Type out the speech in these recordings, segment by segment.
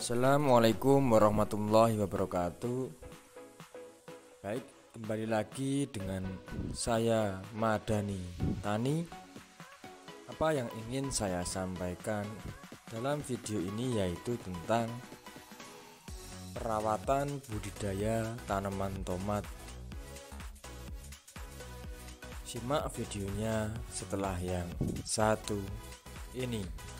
Assalamualaikum warahmatullahi wabarakatuh. Baik, kembali lagi dengan saya Madani Tani. Apa yang ingin saya sampaikan dalam video ini yaitu tentang perawatan budidaya tanaman tomat. Simak videonya setelah yang satu ini.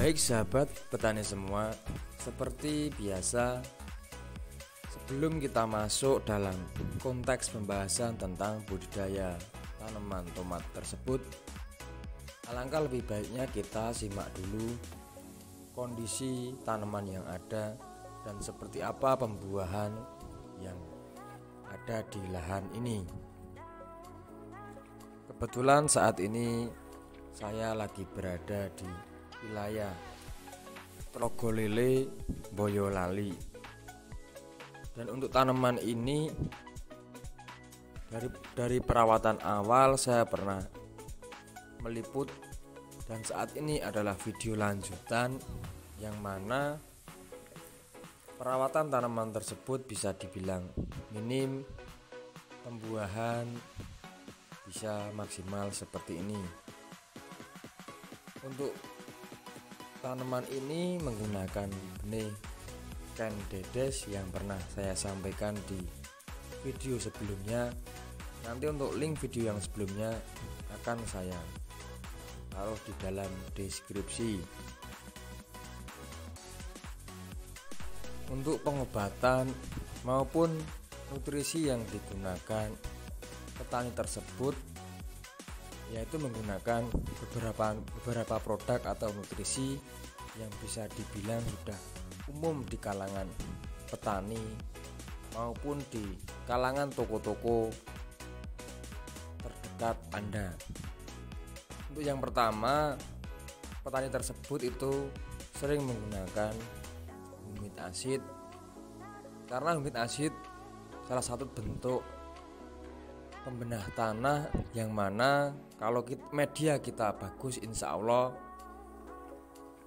Baik sahabat petani semua, seperti biasa sebelum kita masuk dalam konteks pembahasan tentang budidaya tanaman tomat tersebut, alangkah lebih baiknya kita simak dulu kondisi tanaman yang ada dan seperti apa pembuahan yang ada di lahan ini. Kebetulan saat ini saya lagi berada di wilayah Trogolele, Boyolali. Dan untuk tanaman ini dari perawatan awal saya pernah meliput, dan saat ini adalah video lanjutan yang mana perawatan tanaman tersebut bisa dibilang minim, pembuahan bisa maksimal seperti ini. Untuk tanaman ini menggunakan benih Candedes yang pernah saya sampaikan di video sebelumnya. Nanti untuk link video yang sebelumnya akan saya taruh di dalam deskripsi. Untuk pengobatan maupun nutrisi yang digunakan petani tersebut yaitu menggunakan beberapa produk atau nutrisi yang bisa dibilang sudah umum di kalangan petani maupun di kalangan toko-toko terdekat Anda. Untuk yang pertama, petani tersebut itu sering menggunakan humid acid, karena humid acid salah satu bentuk pembenah tanah yang mana kalau media kita bagus, insya Allah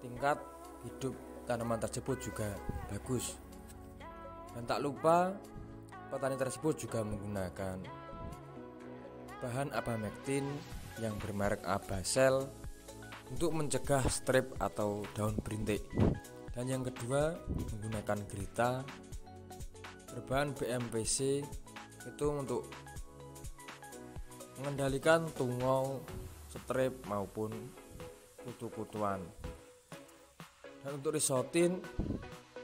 tingkat hidup tanaman tersebut juga bagus. Dan tak lupa petani tersebut juga menggunakan bahan abamectin yang bermerek Abasel untuk mencegah strip atau daun berintik. Dan yang kedua menggunakan Grita berbahan BMPC itu untuk mengendalikan tungau, strip maupun kutu-kutuan. Dan untuk Risotin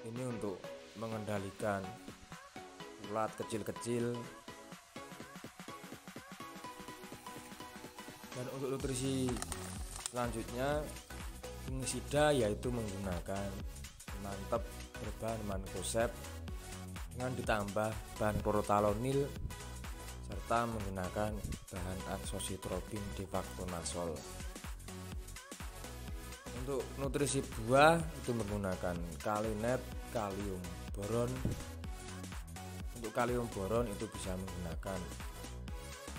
ini untuk mengendalikan ulat kecil-kecil. Dan untuk nutrisi selanjutnya fungisida yaitu menggunakan mantep berbahan mankoseb dengan ditambah bahan chlorothalonil serta menggunakan bahan azoxystrobin defactonazole. Untuk nutrisi buah itu menggunakan kalinet, kalium boron. Untuk kalium boron itu bisa menggunakan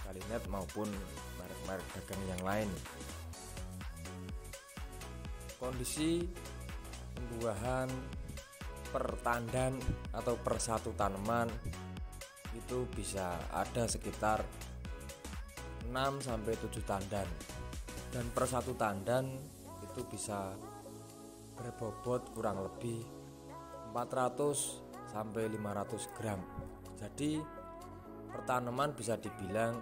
kalinet maupun merek-merek dagang yang lain. Kondisi pembuahan per tandan atau per satu tanaman itu bisa ada sekitar 6-7 tandan, dan per satu tandan itu bisa berbobot kurang lebih 400-500 gram. Jadi per tanaman bisa dibilang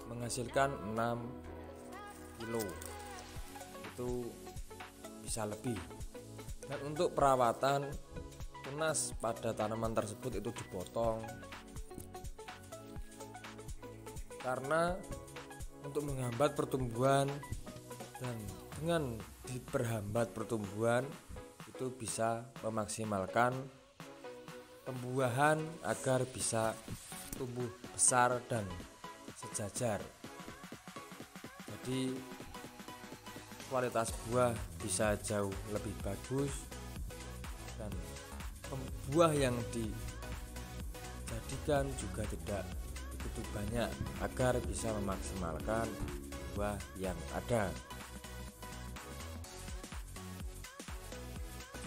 menghasilkan 6 kilo, itu bisa lebih. Dan untuk perawatan tunas pada tanaman tersebut itu dipotong, karena untuk menghambat pertumbuhan, dan dengan diperhambat pertumbuhan itu bisa memaksimalkan pembuahan agar bisa tumbuh besar dan sejajar. Jadi kualitas buah bisa jauh lebih bagus, dan buah yang dijadikan juga tidak begitu banyak agar bisa memaksimalkan buah yang ada.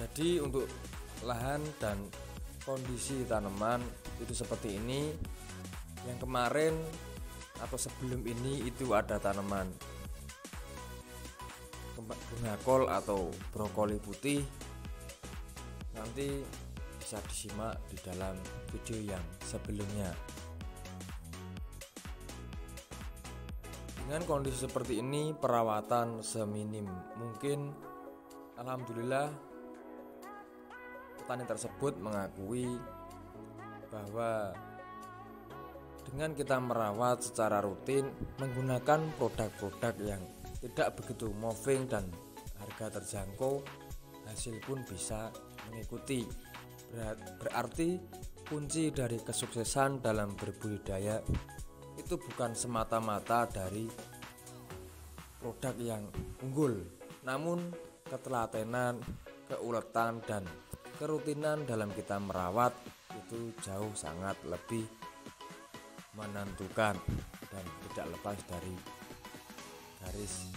Jadi untuk lahan dan kondisi tanaman itu seperti ini. Yang kemarin atau sebelum ini itu ada tanaman bunga kol atau brokoli putih. Nanti bisa disimak di dalam video yang sebelumnya. Dengan kondisi seperti ini, perawatan seminim mungkin, alhamdulillah petani tersebut mengakui bahwa dengan kita merawat secara rutin menggunakan produk-produk yang tidak begitu moving dan harga terjangkau, hasil pun bisa mengikuti. Berarti kunci dari kesuksesan dalam berbudidaya itu bukan semata-mata dari produk yang unggul, namun ketelatenan, keuletan, dan kerutinan dalam kita merawat itu jauh sangat lebih menentukan dan tidak lepas dari garis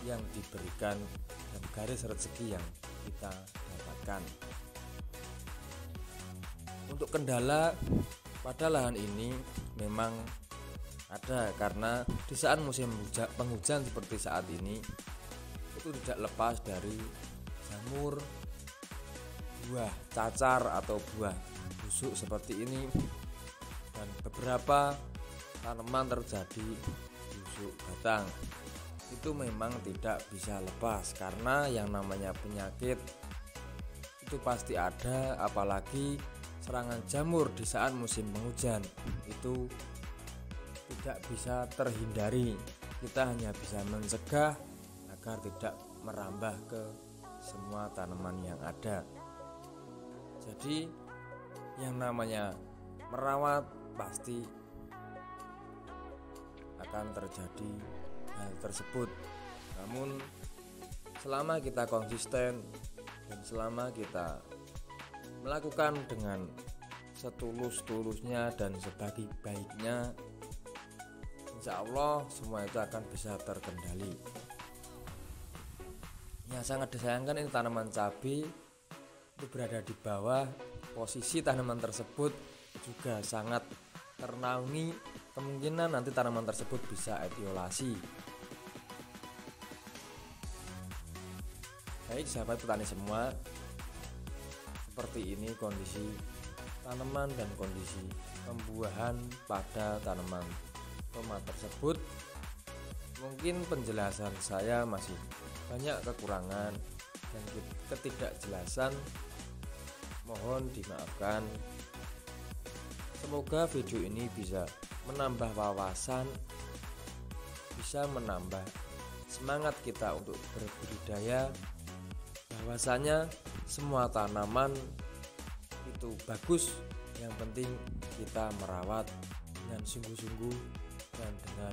yang diberikan dan garis rezeki yang kita dapatkan. Untuk kendala pada lahan ini memang ada, karena di saat musim penghujan seperti saat ini itu tidak lepas dari jamur, buah cacar atau buah busuk seperti ini, dan beberapa tanaman terjadi busuk batang. Itu memang tidak bisa lepas, karena yang namanya penyakit itu pasti ada, apalagi serangan jamur di saat musim penghujan itu tidak bisa terhindari. Kita hanya bisa mencegah agar tidak merambah ke semua tanaman yang ada. Jadi yang namanya merawat pasti akan terjadi hal tersebut. Namun selama kita konsisten dan selama kita melakukan dengan setulus-tulusnya dan sebaik-baiknya, insya Allah semua itu akan bisa terkendali. Yang sangat disayangkan ini tanaman cabai itu berada di bawah. Posisi tanaman tersebut juga sangat ternaungi, kemungkinan nanti tanaman tersebut bisa etiolasi. Baik sahabat petani semua, seperti ini kondisi tanaman dan kondisi pembuahan pada tanaman tomat tersebut. Mungkin penjelasan saya masih banyak kekurangan dan ketidakjelasan, mohon dimaafkan. Semoga video ini bisa menambah wawasan, bisa menambah semangat kita untuk berbudidaya, bahwasanya semua tanaman itu bagus, yang penting kita merawat dengan sungguh-sungguh dan dengan